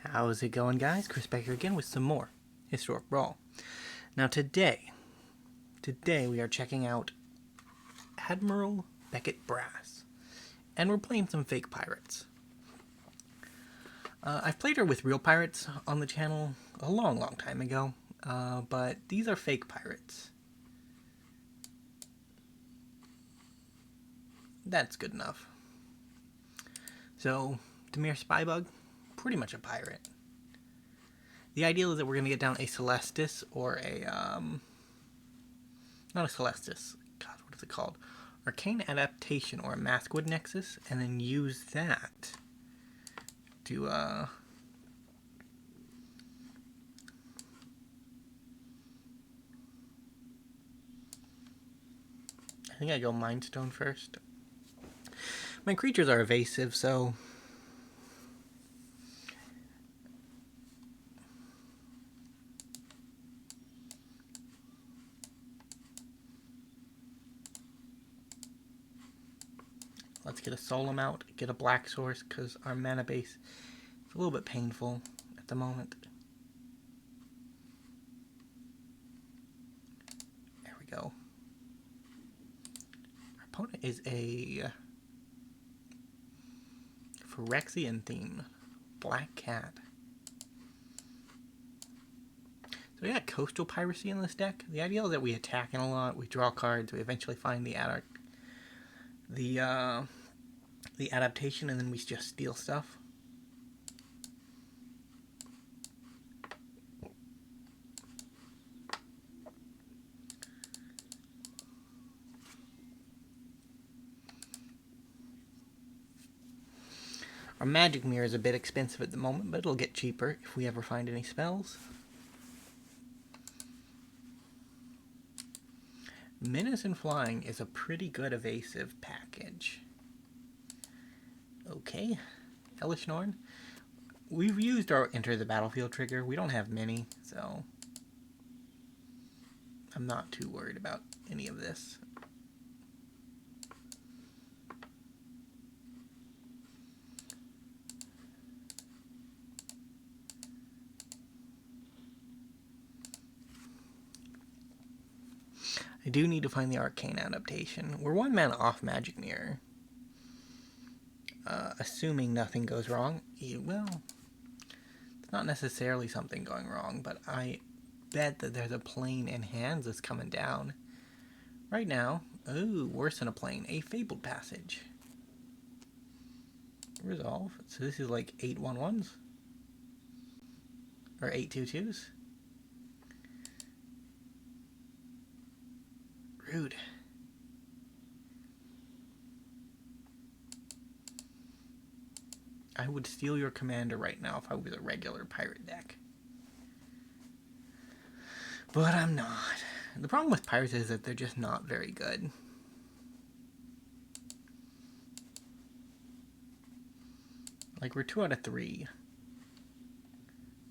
How's it going, guys? Chris Becker again with some more Historic Brawl. Now today we are checking out Admiral Beckett Brass, and we're playing some fake pirates. I've played her with real pirates on the channel a long time ago, but these are fake pirates. That's good enough. So, Dimir Spybug, pretty much a pirate. The ideal is that we're going to get down a Celestis or a, not a Celestis, God, what is it called? Arcane Adaptation or a Maskwood Nexus, and then use that to, I think I go Mind Stone first. My creatures are evasive, so let's get a Solemn out, get a black source, because our mana base is a little bit painful at the moment. There we go. Our opponent is a Phyrexian theme Black Cat. So we got Coastal Piracy in this deck. The idea is that we attack in a lot, we draw cards, we eventually find the adaptation, and then we just steal stuff. Our Magic Mirror is a bit expensive at the moment, but it'll get cheaper if we ever find any spells. Menace and Flying is a pretty good evasive package. Okay, Hellish Norn. We've used our Enter the Battlefield trigger. We don't have many, so I'm not too worried about any of this. I do need to find the Arcane Adaptation. We're 1 mana off Magic Mirror. Assuming nothing goes wrong. Well, it's not necessarily something going wrong, but I bet that there's a plane in hands that's coming down. Right now, ooh, worse than a plane, a Fabled Passage. Resolve. So this is like 8/11s? Or 8/22s? Rude. I would steal your commander right now if I was a regular pirate deck. But I'm not. The problem with pirates is that they're just not very good. Like, we're 2 out of 3.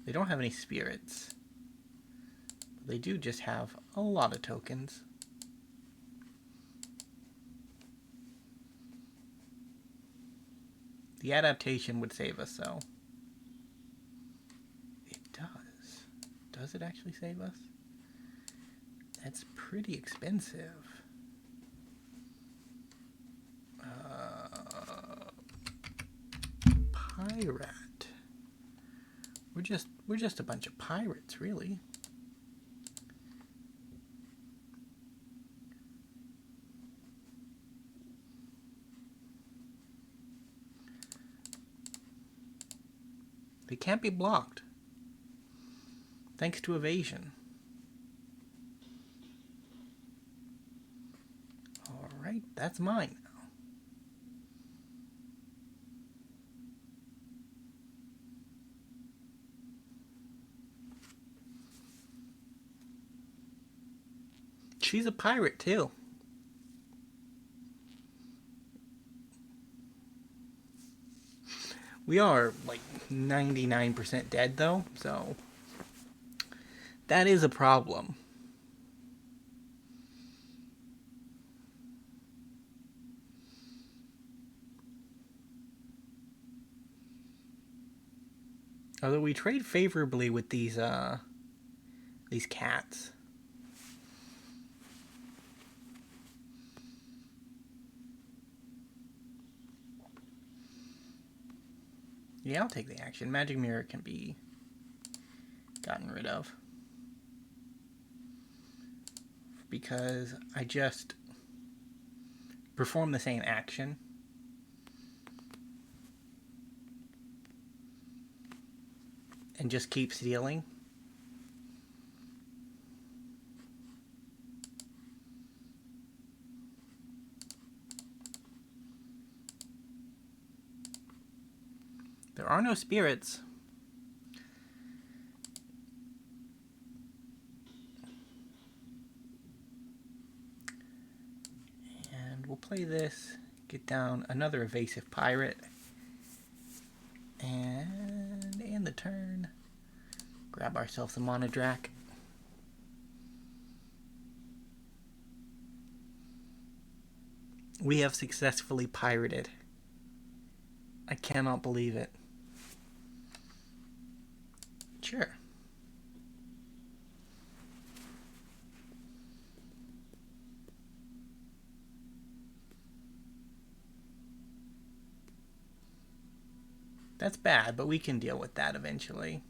They don't have any spirits. They do just have a lot of tokens. The adaptation would save us, though. It does. Does it actually save us? That's pretty expensive. Pirate. We're just a bunch of pirates, really. They can't be blocked, thanks to evasion. Alright, that's mine now. She's a pirate, too. We are, like, 99% dead, though, so that is a problem. Although we trade favorably with these cats. Yeah, I'll take the action. Magic Mirror can be gotten rid of. Because I just perform the same action. And just keep stealing. There are no spirits. And we'll play this, get down another evasive pirate. And in the turn, grab ourselves a Monodrak. We have successfully pirated. I cannot believe it. Sure. That's bad, but we can deal with that eventually.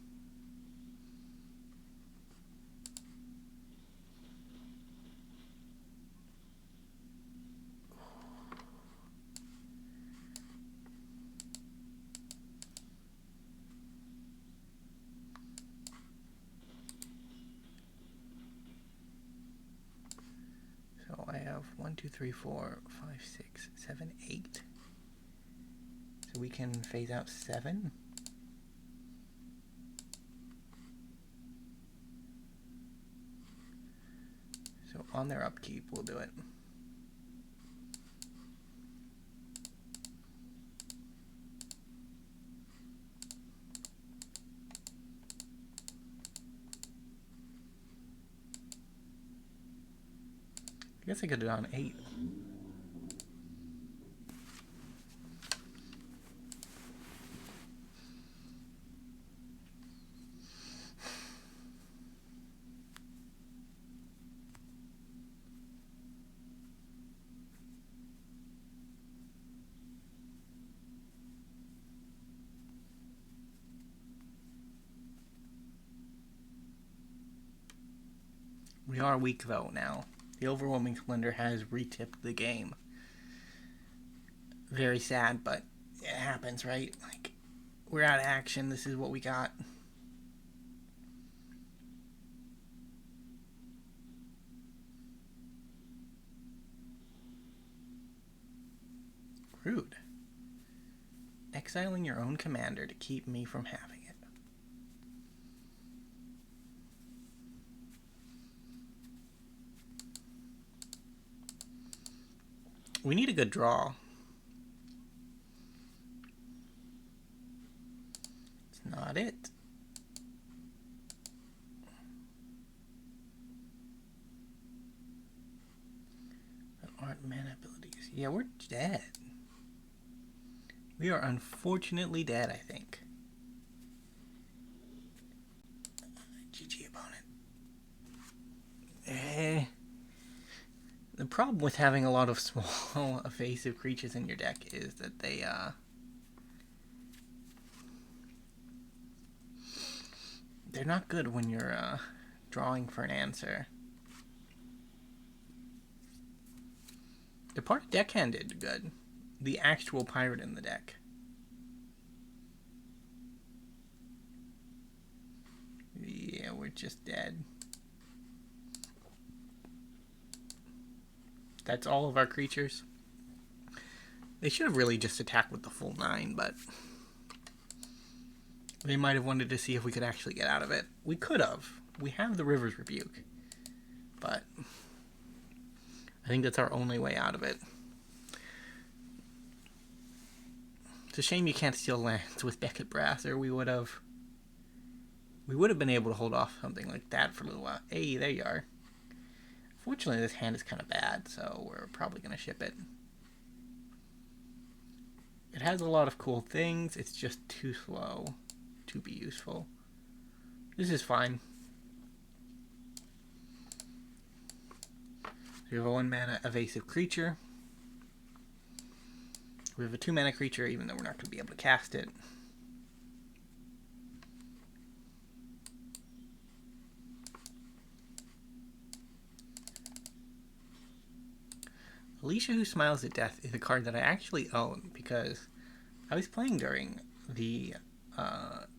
So I have 1, 2, 3, 4, 5, 6, 7, 8. So we can phase out 7. So on their upkeep, we'll do it. I guess I could have done 8. We are weak though now. The overwhelming splendor has retipped the game. Very sad, but it happens, right? Like, we're out of action. This is what we got. Rude. Exiling your own commander to keep me from having it. We need a good draw. It's not it. There aren't mana abilities. Yeah, we're dead. We are unfortunately dead, I think. GG opponent. The problem with having a lot of small evasive creatures in your deck is that they're not good when you're drawing for an answer. Departed Deckhand did good. The actual pirate in the deck. Yeah, we're just dead. That's all of our creatures. They should have really just attacked with the full 9, but they might have wanted to see if we could actually get out of it. We could have. We have the River's Rebuke, but I think that's our only way out of it. It's a shame you can't steal lands with Beckett Brass, or we would have been able to hold off something like that for a little while. Hey, there you are. Fortunately, this hand is kind of bad, so we're probably going to ship it. It has a lot of cool things. It's just too slow. to be useful. This is fine. We have a 1-mana evasive creature. We have a 2-mana creature, even though we're not going to be able to cast it. Alicia Who Smiles at Death is a card that I actually own because I was playing during the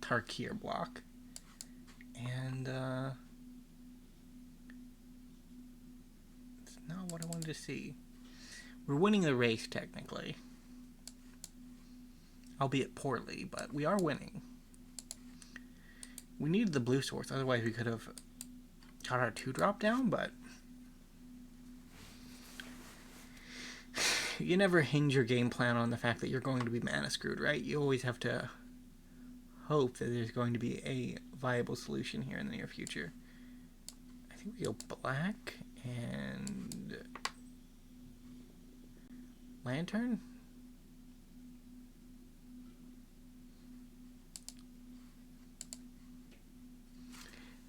Tarkir block, and it's not what I wanted to see. We're winning the race, technically. Albeit poorly, but we are winning. We needed the blue source, otherwise we could have got our 2-drop down, but you never hinge your game plan on the fact that you're going to be mana screwed, right? You always have to hope that there's going to be a viable solution here in the near future. I think we go black and Lantern.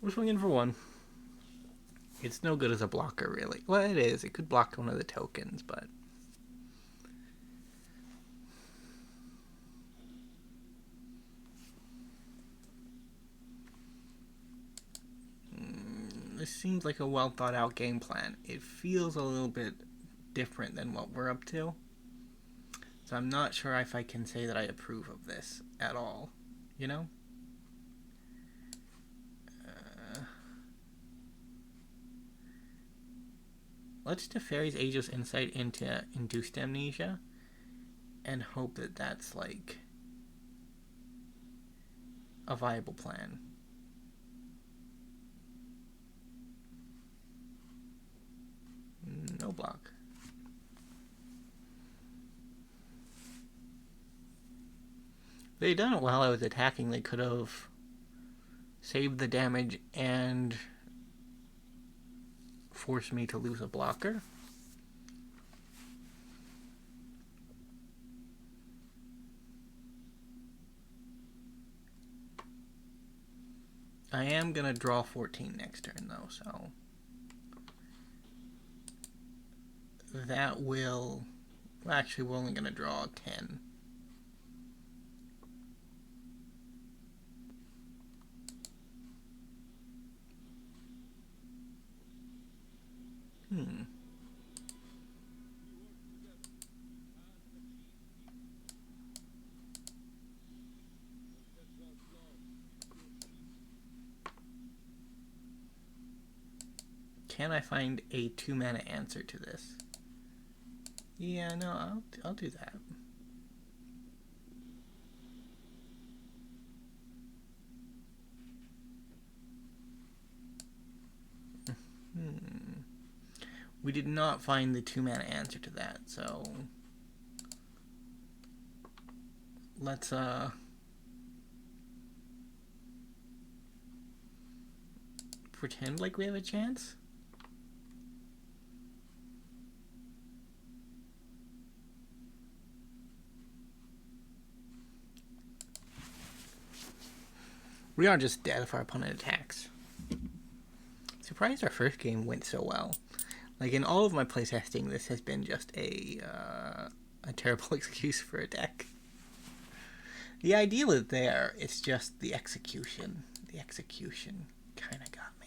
We're swinging for 1. It's no good as a blocker, really. Well, it is. It could block one of the tokens, but this seems like a well thought out game plan. It feels a little bit different than what we're up to. So I'm not sure if I can say that I approve of this at all, you know? Let's Teferi's Ageless Insight into Induced Amnesia and hope that that's like a viable plan. No block. If they'd done it while I was attacking, they could have saved the damage and forced me to lose a blocker. I am going to draw 14 next turn, though, so that will... Well, actually, we're only going to draw 10. Can I find a 2-mana answer to this? Yeah, no, I'll do that. We did not find the 2-mana answer to that, so let's pretend like we have a chance. We are just dead if our opponent attacks. Surprised our first game went so well. Like, in all of my playtesting, this has been just a terrible excuse for a deck. The ideal is there, it's just the execution. The execution kind of got me.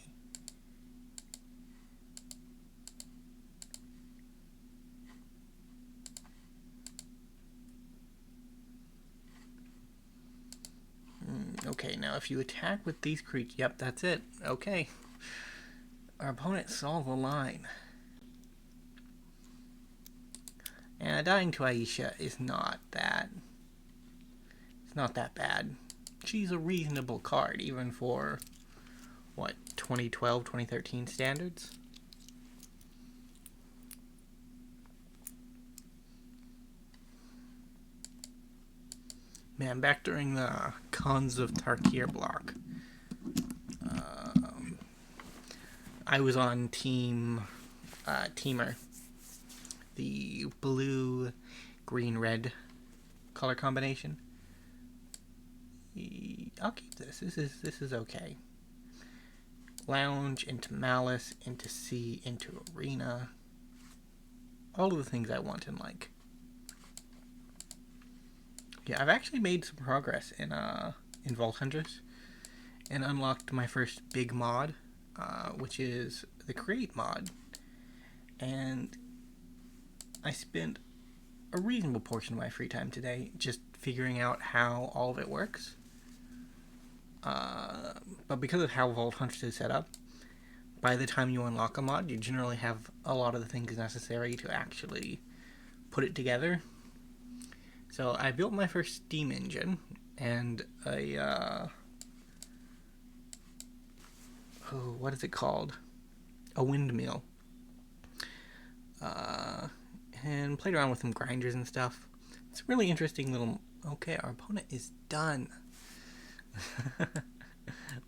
Okay, now if you attack with these creatures... Yep, that's it. Okay. Our opponent saw the line. And dying to Aisha is not that... It's not that bad. She's a reasonable card, even for, what, 2012, 2013 standards? Man, back during the Khans of Tarkir block, I was on Teamer, the blue, green, red color combination. I'll keep this. This is okay. Lounge into Malice, into Sea, into Arena. All of the things I want and like. Yeah, I've actually made some progress in Vault Hunters and unlocked my first big mod, which is the Create mod. And I spent a reasonable portion of my free time today just figuring out how all of it works. But because of how Vault Hunters is set up, by the time you unlock a mod, you generally have a lot of the things necessary to actually put it together. So I built my first Steam engine and what is it called? A windmill. And played around with some grinders and stuff. It's a really interesting little... Okay, our opponent is done.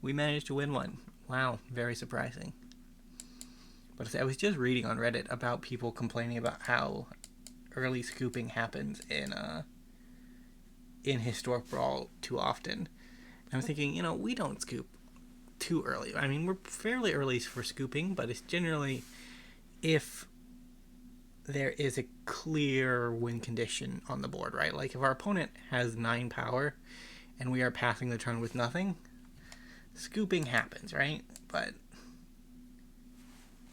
We managed to win one. Wow, very surprising. But I was just reading on Reddit about people complaining about how early scooping happens in Historic Brawl too often. I'm thinking, we don't scoop too early. I mean, we're fairly early for scooping, but it's generally if there is a clear win condition on the board, right? Like if our opponent has 9 power and we are passing the turn with nothing, scooping happens, right? But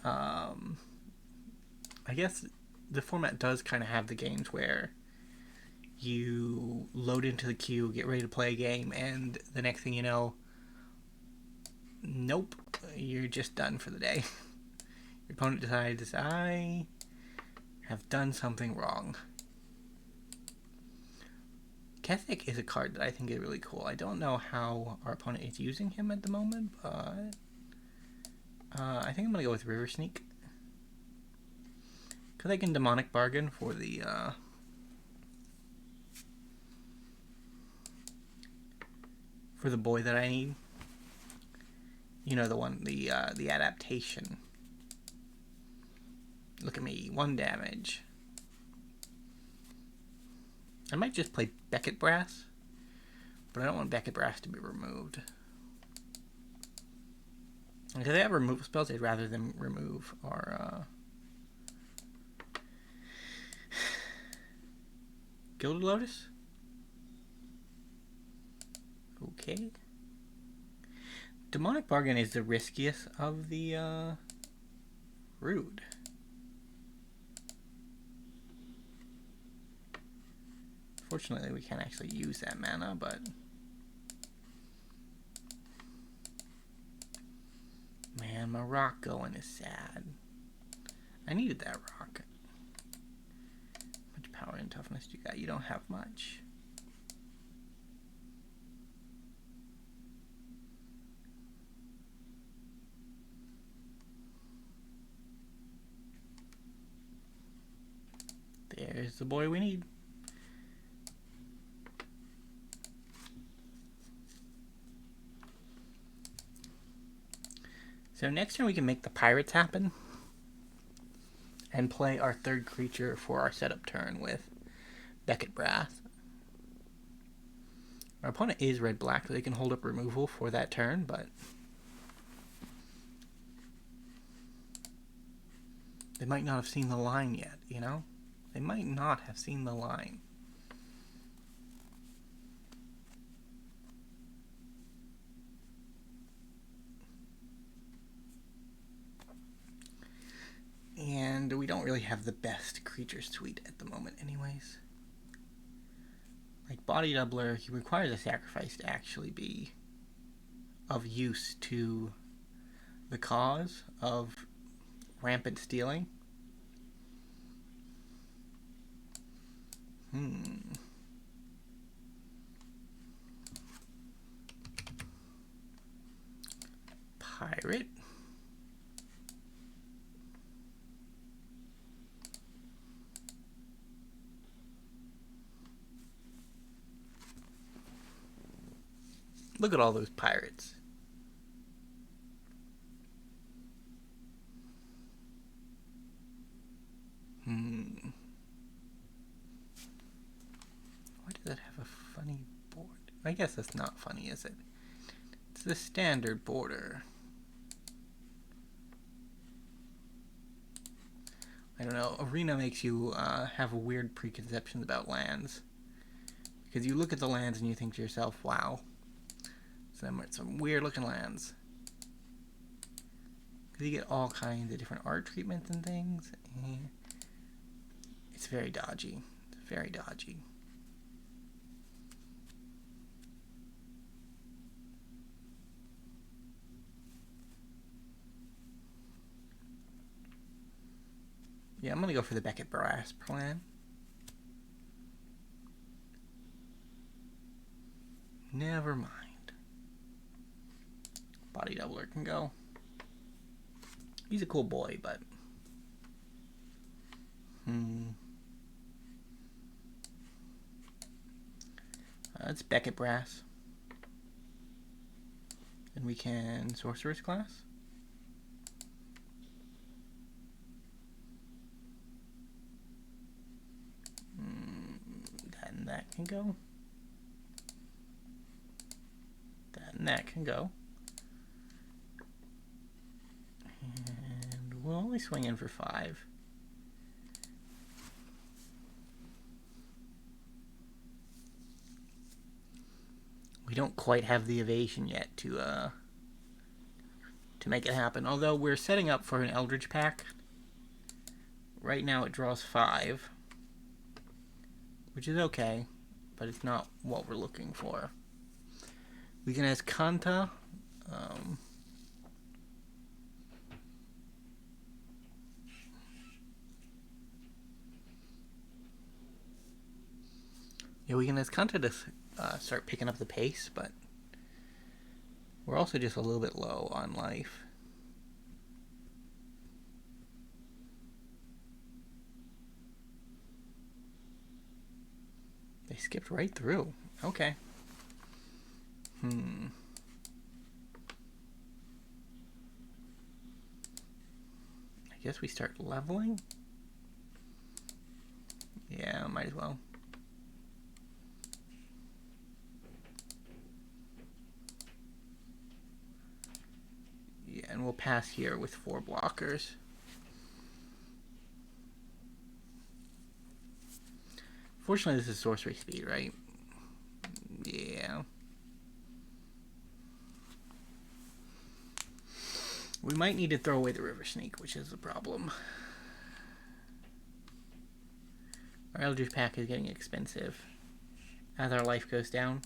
I guess the format does kind of have the games where you load into the queue, get ready to play a game, and the next thing you know, nope, you're just done for the day. Your opponent decides, I have done something wrong. Kethic is a card that I think is really cool. I don't know how our opponent is using him at the moment, but I think I'm going to go with River Sneak. Because I can Demonic Bargain for the boy that I need. The one, the adaptation. Look at me, 1 damage. I might just play Beckett Brass, but I don't want Beckett Brass to be removed. Because they have removal spells, I'd rather them remove our Gilded Lotus? Okay. Demonic Bargain is the riskiest of the Rude. Fortunately, we can't actually use that mana, but... Man, my rock going is sad. I needed that rock. How much power and toughness do you got? You don't have much. There's the boy we need. So next turn we can make the pirates happen and play our 3rd creature for our setup turn with Beckett Brass. Our opponent is red-black, so they can hold up removal for that turn, but they might not have seen the line yet, They might not have seen the line. And we don't really have the best creature suite at the moment anyways. Like Body Doubler, he requires a sacrifice to actually be of use to the cause of rampant stealing. Pirate. Look at all those pirates. Why does that have a funny board? I guess that's not funny, is it? It's the standard border. I don't know, Arena makes you have a weird preconceptions about lands. Because you look at the lands and you think to yourself, wow, some weird looking lands. Because you get all kinds of different art treatments and things. It's very dodgy. It's very dodgy. Yeah, I'm going to go for the Beckett Brass plan. Never mind. Body Doubler can go. He's a cool boy, but... It's Beckett Brass. And we can Sorceress Class. That can go. That can go. And we'll only swing in for 5. We don't quite have the evasion yet to make it happen. Although we're setting up for an Eldritch pack. Right now it draws 5. Which is okay, but it's not what we're looking for. We can Azcanta. Yeah, we can Azcanta to start picking up the pace, but we're also just a little bit low on life. They skipped right through. Okay. I guess we start leveling? Yeah, might as well. Yeah, and we'll pass here with 4 blockers. Fortunately, this is sorcery speed, right? Yeah. We might need to throw away the River Sneak, which is a problem. Our Eldritch pack is getting expensive as our life goes down.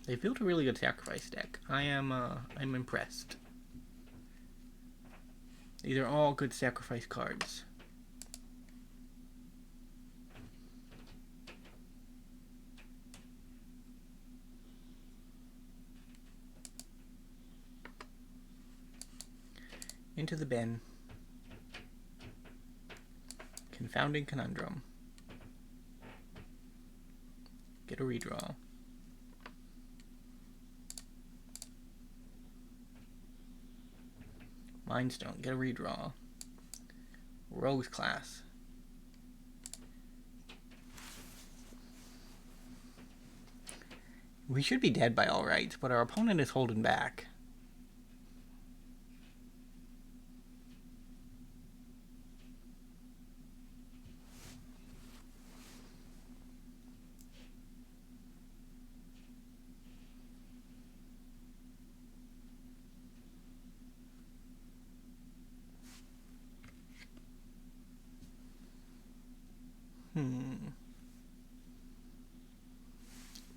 They built a really good sacrifice deck. I'm impressed. These are all good sacrifice cards. Into the bin. Confounding Conundrum. Get a redraw. Mindstone, get a redraw. Rogue's Class. We should be dead by all rights, but our opponent is holding back.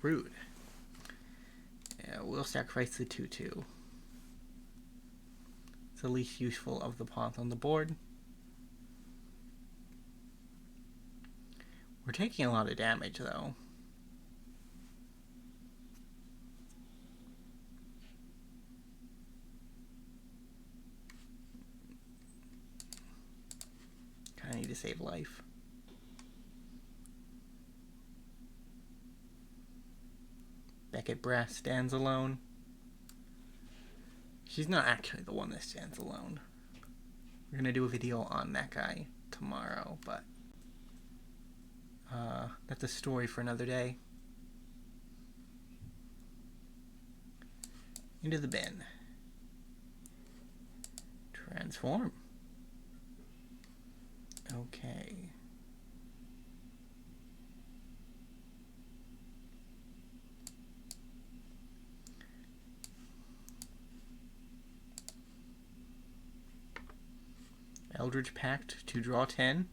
Rude. Yeah, we'll sacrifice the 2/2. It's the least useful of the pawns on the board. We're taking a lot of damage, though. Kinda need to save life. Beckett Brass stands alone. She's not actually the one that stands alone. We're gonna do a video on that guy tomorrow, but the story for another day. Into the bin. Transform. Okay. Eldritch Pact to draw 10.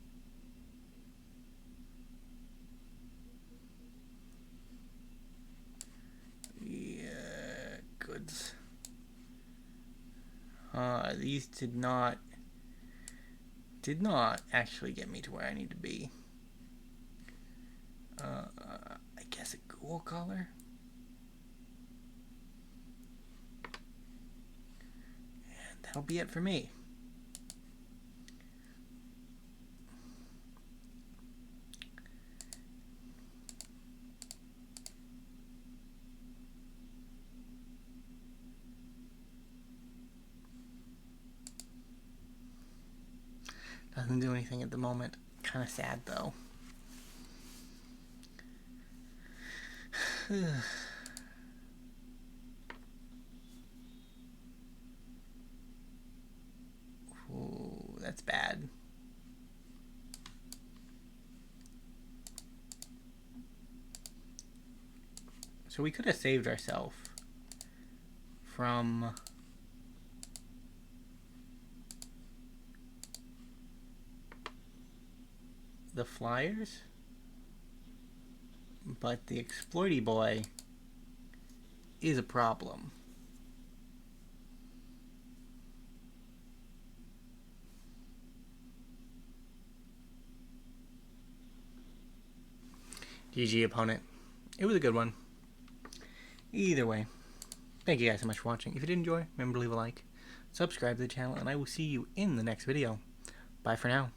Yeah, goods. These did not actually get me to where I need to be. I guess a Ghoulcaller? And that'll be it for me. Doesn't do anything at the moment. Kind of sad though. Ooh, that's bad. So we could have saved ourselves from the flyers, but the exploity boy is a problem. GG opponent. It was a good one. Either way, thank you guys so much for watching. If you did enjoy, remember to leave a like, subscribe to the channel, and I will see you in the next video. Bye for now.